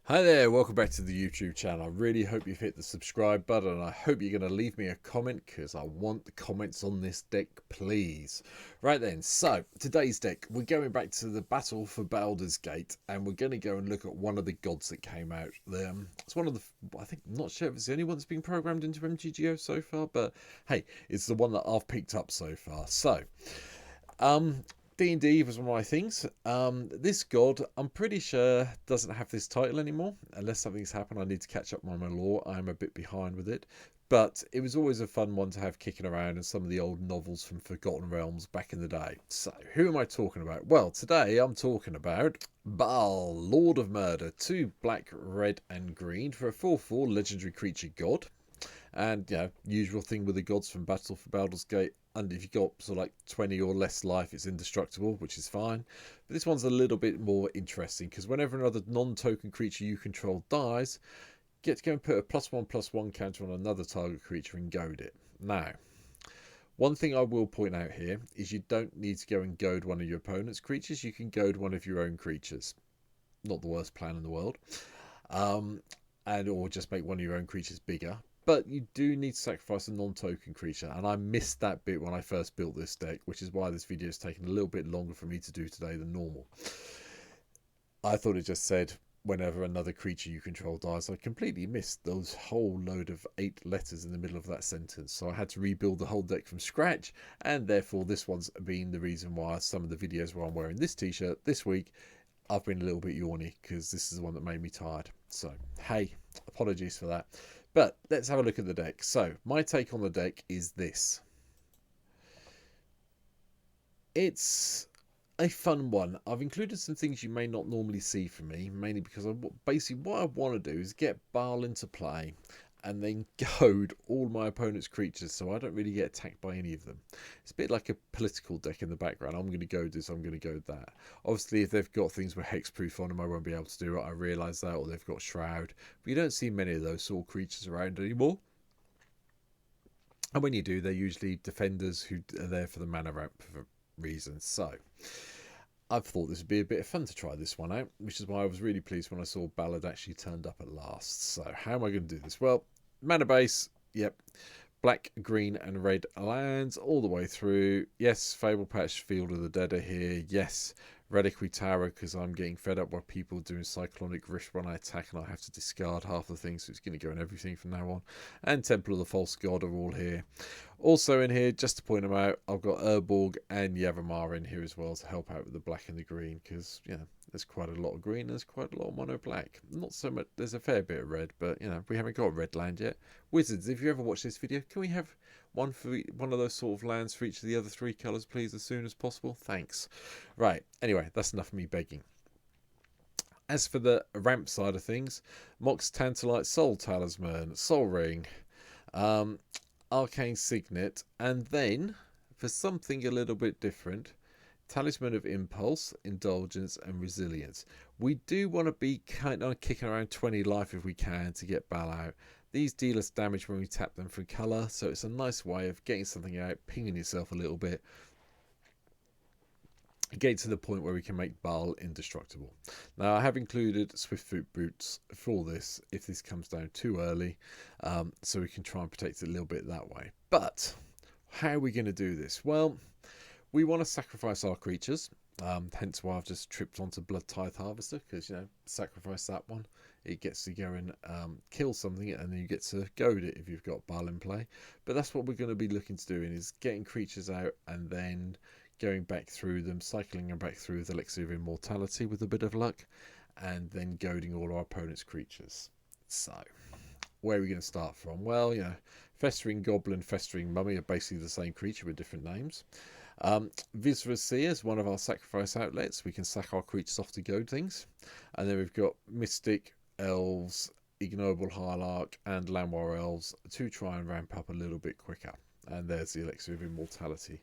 Hi there, welcome back to the YouTube channel. I really hope you've hit the subscribe button and I hope you're going to leave me a comment because I want the comments on this deck, please. Right then, so today's deck, we're going back to the battle for Baldur's Gate and we're going to go and look at one of the gods that came out. It's one of the, I think, I'm not sure if it's the only one that's been programmed into MTGO so far, but hey, it's the one that I've picked up so far. So, D&D was one of my things. This god, I'm pretty sure, doesn't have this title anymore. Unless something's happened, I need to catch up on my lore. I'm a bit behind with it. But it was always a fun one to have kicking around in some of the old novels from Forgotten Realms back in the day. So, who am I talking about? Well, today I'm talking about Bhaal, Lord of Murder. 2 black, red and green for a 4/4 legendary creature god. And, you know, usual thing with the gods from Battle for Baldur's Gate. And if you've got sort of like 20 or less life, it's indestructible, which is fine. But this one's a little bit more interesting because whenever another non-token creature you control dies, you get to go and put a +1/+1 counter on another target creature and goad it. Now, one thing I will point out here is you don't need to go and goad one of your opponent's creatures. You can goad one of your own creatures. Not the worst plan in the world. Or just make one of your own creatures bigger. But you do need to sacrifice a non-token creature, and I missed that bit when I first built this deck, which is why this video is taking a little bit longer for me to do today than normal. I thought it just said whenever another creature you control dies. I completely missed those whole load of 8 letters in the middle of that sentence, so I had to rebuild the whole deck from scratch, and therefore this one's been the reason why some of the videos where I'm wearing this t-shirt this week, I've been a little bit yawny because this is the one that made me tired. So, hey, apologies for that. But let's have a look at the deck. So, my take on the deck is this. It's a fun one. I've included some things you may not normally see from me, mainly because basically what I want to do is get Bhaal into play and then goad all my opponent's creatures so I don't really get attacked by any of them. It's a bit like a political deck in the background. I'm going to goad this, I'm going to goad that. Obviously, if they've got things with hexproof on them, I won't be able to do it. I realise that. Or they've got Shroud. But you don't see many of those sort of creatures around anymore. And when you do, they're usually defenders who are there for the mana ramp for reasons. So, I've thought this would be a bit of fun to try this one out, which is why I was really pleased when I saw Ballad actually turned up at last. So, how am I going to do this? Well, mana base, yep. Black, green and red lands all the way through. Yes, Fable Patch, Field of the Dead are here. Yes, Reliquary Tower because I'm getting fed up by people doing Cyclonic Rift when I attack and I have to discard half the things, so it's going to go in everything from now on. And Temple of the False God are all here. Also in here, just to point them out, I've got Urborg and Yavimar in here as well to help out with the black and the green because, you know, there's quite a lot of green, there's quite a lot of mono black. Not so much, there's a fair bit of red, but, you know, we haven't got red land yet. Wizards, if you ever watch this video, can we have one for one of those sort of lands for each of the other 3 colours, please, as soon as possible? Thanks. Right, anyway, that's enough of me begging. As for the ramp side of things, Mox Tantalite, Soul Talisman, Soul Ring, Arcane Signet, and then, for something a little bit different, Talisman of Impulse, Indulgence and Resilience. We do want to be kind of kicking around 20 life if we can to get Bhaal out. These deal us damage when we tap them for colour, so it's a nice way of getting something out, pinging yourself a little bit, getting to the point where we can make Bhaal indestructible. Now, I have included Swiftfoot Boots for this, if this comes down too early, so we can try and protect it a little bit that way. But, how are we going to do this? Well, we want to sacrifice our creatures, hence why I've just tripped onto Blood Tithe Harvester, because, you know, sacrifice that one. It gets to go and kill something, and then you get to goad it if you've got Bhaal in play. But that's what we're going to be looking to doing, is getting creatures out and then going back through them, cycling them back through with Elixir of Immortality with a bit of luck, and then goading all our opponent's creatures. So, where are we going to start from? Well, you know, Festering Goblin, Festering Mummy are basically the same creature with different names. Viscera Seer is one of our sacrifice outlets. We can sack our creatures off to goad things. And then we've got Mystic, Elves, Ignoble Hierarch and Llanowar Elves to try and ramp up a little bit quicker. And there's the Elixir of Immortality.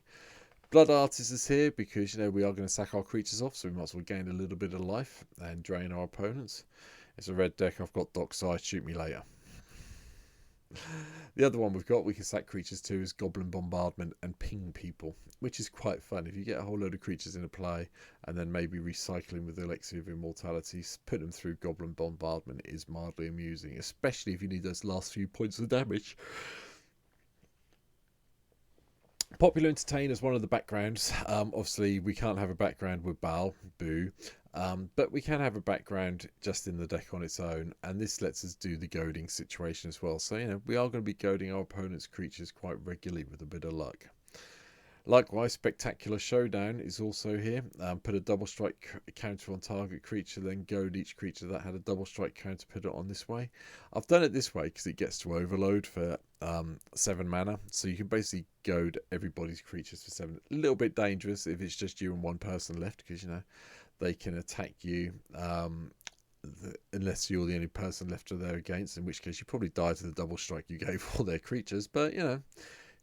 Blood Artist is here because, you know, we are going to sack our creatures off, so we might as well gain a little bit of life and drain our opponents. It's a red deck. I've got Dockside. Shoot me later. The other one we've got, we can sack creatures to, is Goblin Bombardment and Ping People, which is quite fun. If you get a whole load of creatures in a play and then maybe recycling with the Elixir of Immortality, put them through Goblin Bombardment is mildly amusing, especially if you need those last few points of damage. Popular Entertain is one of the backgrounds. Obviously, we can't have a background with Bhaal, boo. But we can have a background just in the deck on its own, and this lets us do the goading situation as well. So, we are going to be goading our opponent's creatures quite regularly with a bit of luck. Likewise, Spectacular Showdown is also here. Put a double strike counter on target creature, then goad each creature that had a double strike counter, put it on this way. I've done it this way because it gets to overload for 7 mana. So you can basically goad everybody's creatures for 7. A little bit dangerous if it's just you and one person left, because, they can attack you unless you're the only person left to there against, in which case you probably die to the double strike you gave all their creatures. But,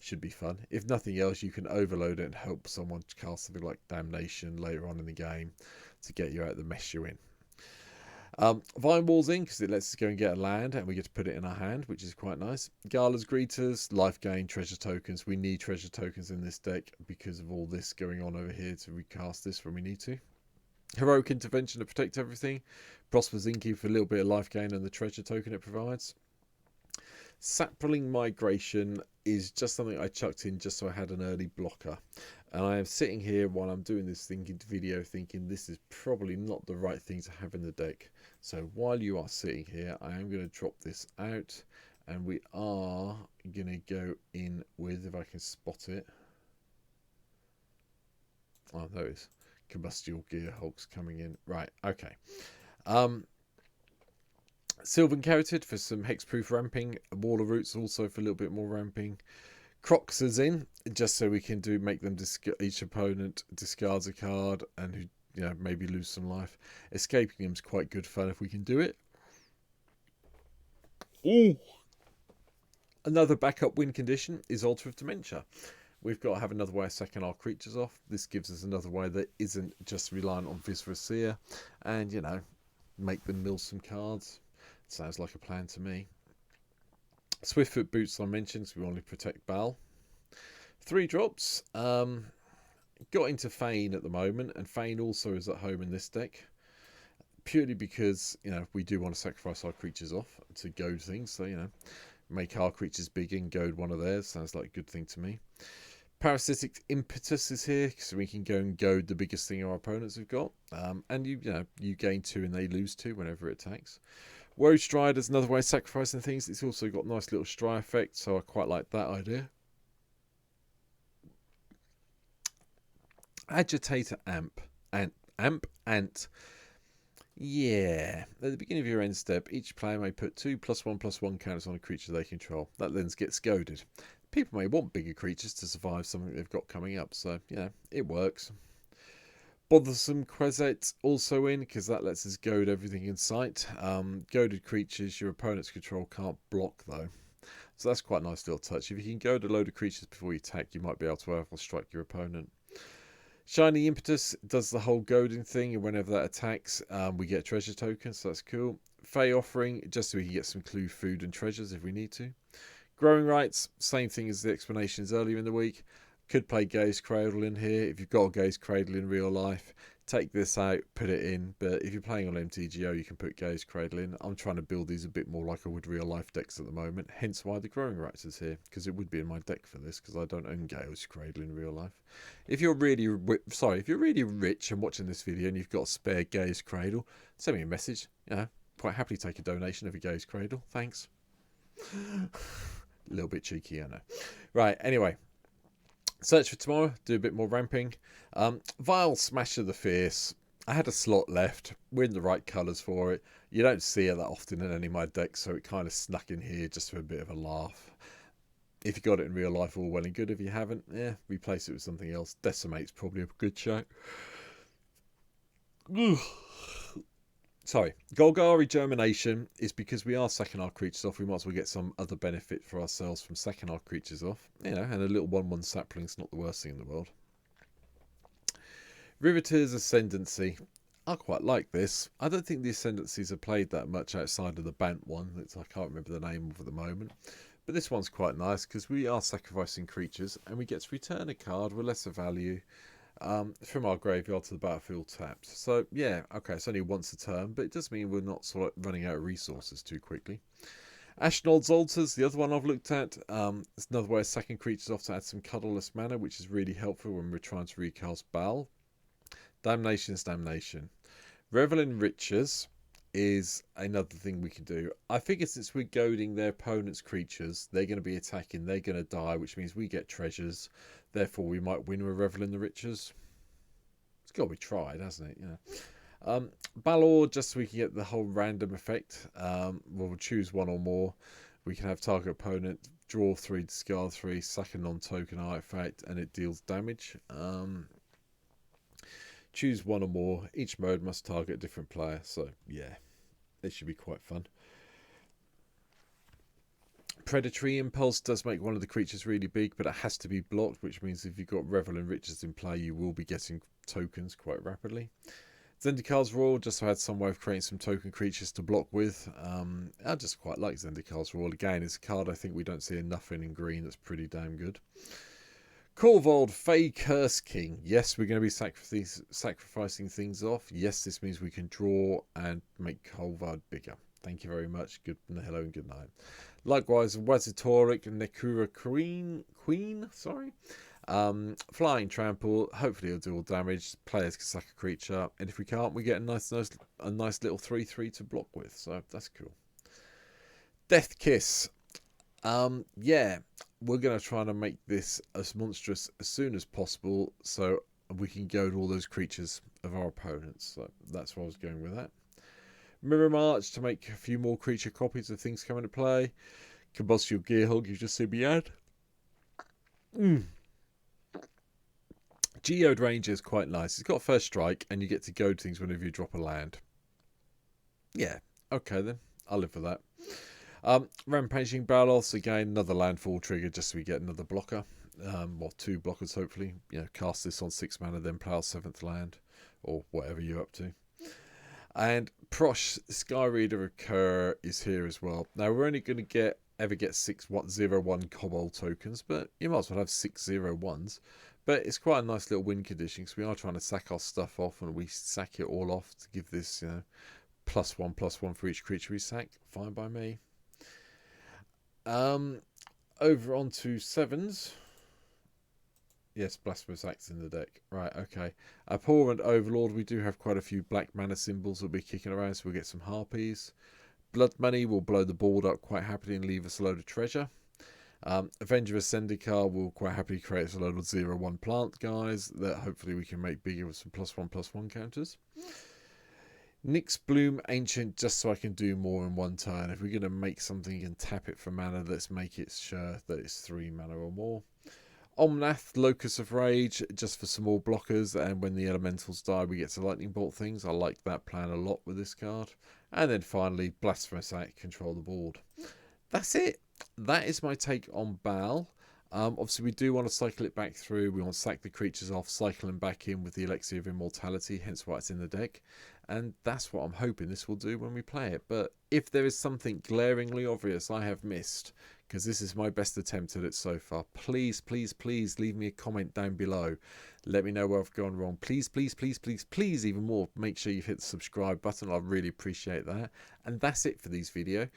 should be fun. If nothing else, you can overload it and help someone cast something like Damnation later on in the game to get you out of the mess you're in. Vine Walls in because it lets us go and get a land and we get to put it in our hand, which is quite nice. Gala's Greeters, life gain, treasure tokens. We need treasure tokens in this deck because of all this going on over here to recast this when we need to. Heroic Intervention to protect everything. Prosper's Inky for a little bit of life gain and the treasure token it provides. Sapling Migration is just something I chucked in just so I had an early blocker. And I am sitting here while I'm doing this video thinking this is probably not the right thing to have in the deck. So while you are sitting here, I am going to drop this out. And we are going to go in with, if I can spot it. Oh, there it is. Combustible Gear Hulks coming in. Right, okay. Sylvan Carotid for some hexproof ramping. Wall of Roots also for a little bit more ramping. Croxers in just so we can make them each opponent discards a card and who maybe lose some life. Escaping them is quite good fun if we can do it. Ooh. Another backup win condition is Altar of Dementia. We've got to have another way of sacking our creatures off. This gives us another way that isn't just reliant on Viscera Seer and make them mill some cards. Sounds like a plan to me. Swiftfoot Boots I mentioned, so we want to protect Bhaal. 3 drops. Got into Fane at the moment, and Fane also is at home in this deck. Purely because, we do want to sacrifice our creatures off to goad things. So, make our creatures big and goad one of theirs. Sounds like a good thing to me. Parasitic Impetus is here, so we can go and goad the biggest thing our opponents have got. And you gain 2 and they lose 2 whenever it attacks. Woe Stride is another way of sacrificing things. It's also got a nice little Stride effect, so I quite like that idea. Agitator Ant. Yeah. At the beginning of your end step, each player may put 2+1/+1 counters on a creature they control. That then gets goaded. People may want bigger creatures to survive something they've got coming up, so, it works. Bothersome Quezet also in, because that lets us goad everything in sight. Goaded creatures your opponent's control can't block, though. So that's quite a nice little touch. If you can goad a load of creatures before you attack, you might be able to strike your opponent. Shiny Impetus does the whole goading thing, and whenever that attacks, we get treasure tokens, so that's cool. Fey Offering, just so we can get some clue food and treasures if we need to. Growing Rights, same thing as the explanations earlier in the week. Could play Gaze Cradle in here. If you've got a Gaze Cradle in real life, take this out, put it in. But if you're playing on MTGO, you can put Gaze Cradle in. I'm trying to build these a bit more like I would real life decks at the moment. Hence why the Growing Rights is here, because it would be in my deck for this, because I don't own Gaze Cradle in real life. If you're really rich and watching this video and you've got a spare Gaze Cradle, send me a message. Quite happily take a donation of a Gaze Cradle. Thanks. A little bit cheeky, I know. Right, anyway. Search for Tomorrow, do a bit more ramping. Vile Smasher the Fierce. I had a slot left. We're in the right colours for it. You don't see it that often in any of my decks, so it kind of snuck in here just for a bit of a laugh. If you got it in real life, all well and good. If you haven't, replace it with something else. Decimate's probably a good shout. Sorry, Golgari Germination is because we are sacking our creatures off. We might as well get some other benefit for ourselves from sacking our creatures off. And a little 1/1 sapling's not the worst thing in the world. Riveter's Ascendancy. I quite like this. I don't think the Ascendancies are played that much outside of the Bant one. I can't remember the name of at the moment. But this one's quite nice because we are sacrificing creatures and we get to return a card with lesser value from our graveyard to the battlefield tapped. So yeah, okay, it's only once a turn, but it does mean we're not sort of running out of resources too quickly. Ashnod's Altars, the other one I've looked at. It's another way of sacking creatures off to add some colourless mana, which is really helpful when we're trying to recast Bhaal. Damnation is Damnation. Revel in Riches is another thing we can do. I figure since we're goading their opponent's creatures, they're going to be attacking, they're going to die, which means we get treasures. Therefore, we might win with Revel in the Riches. It's got to be tried, hasn't it? Baldur, just so we can get the whole random effect. We'll choose one or more. We can have target opponent draw 3, discard 3, sack a non-token artifact, and it deals damage. Choose one or more. Each mode must target a different player. So yeah, it should be quite fun. Predatory Impulse does make one of the creatures really big, but it has to be blocked, which means if you've got Revel and Riches in play, you will be getting tokens quite rapidly. Zendikar's Roar, just so I had some way of creating some token creatures to block with. I just quite like Zendikar's Roar. Again, it's a card I think we don't see enough in green that's pretty damn good. Korvold, Fey Curse King. Yes, we're going to be sacrificing things off. Yes, this means we can draw and make Korvold bigger. Thank you very much. Good hello and good night. Likewise, Wazitoric Nekura Queen. Sorry. Flying Trample. Hopefully it'll do all damage. Players can sack a creature, and if we can't, we get a nice little 3/3 to block with. So that's cool. Death Kiss. Yeah, we're going to try to make this as monstrous as soon as possible so we can goad all those creatures of our opponents. So that's why I was going with that. Mirror March to make a few more creature copies of things come into play. Combustible Gearhulk, you just see me add. Geode Ranger is quite nice. It's got first strike and you get to goad things whenever you drop a land. Yeah, okay then. I'll live with that. Rampaging Balos, again, another landfall trigger just so we get another blocker. Or 2 blockers, hopefully. Cast this on 6 mana, then play our 7th land. Or whatever you're up to. And Prosh, Sky Reader Recur is here as well. Now, we're only going to ever get 6/1 Kobold tokens, but you might as well have 6 0/1s. But it's quite a nice little win condition because we are trying to sack our stuff off, and we sack it all off to give this, +1/+1 for each creature we sack. Fine by me. Over onto 7s. Yes, Blasphemous Axe in the deck. Right, okay. Abhorrent Overlord, we do have quite a few black mana symbols that we'll be kicking around, so we'll get some Harpies. Blood Money will blow the board up quite happily and leave us a load of treasure. Avenger of Zendikar will quite happily create us a load of 0/1 plant guys that hopefully we can make bigger with some +1/+1 counters. Nyx Bloom Ancient, just so I can do more in one turn. If we're going to make something and tap it for mana, let's make it sure that it's 3 mana or more. Omnath, Locus of Rage, just for some more blockers, and when the elementals die we get to lightning bolt things. I like that plan a lot with this card. And then finally, Blasphemous Act, control the board. That's it. That is my take on Bhaal. Obviously we do want to cycle it back through. We want to sack the creatures off, cycle them back in with the Elixir of Immortality, hence why it's in the deck. And that's what I'm hoping this will do when we play it. But if there is something glaringly obvious I have missed, because this is my best attempt at it so far, please, please, please leave me a comment down below. Let me know where I've gone wrong. Please, please, please, please, please, even more, make sure you've hit the subscribe button. I really appreciate that. And that's it for this video.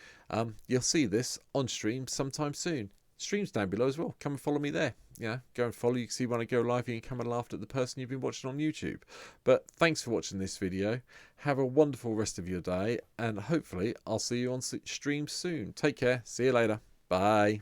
You'll see this on stream sometime soon. Streams down below as well. Come and follow me there. Go and follow. You can see when I go live, you can come and laugh at the person you've been watching on YouTube. But thanks for watching this video. Have a wonderful rest of your day, and hopefully I'll see you on stream soon. Take care. See you later. Bye.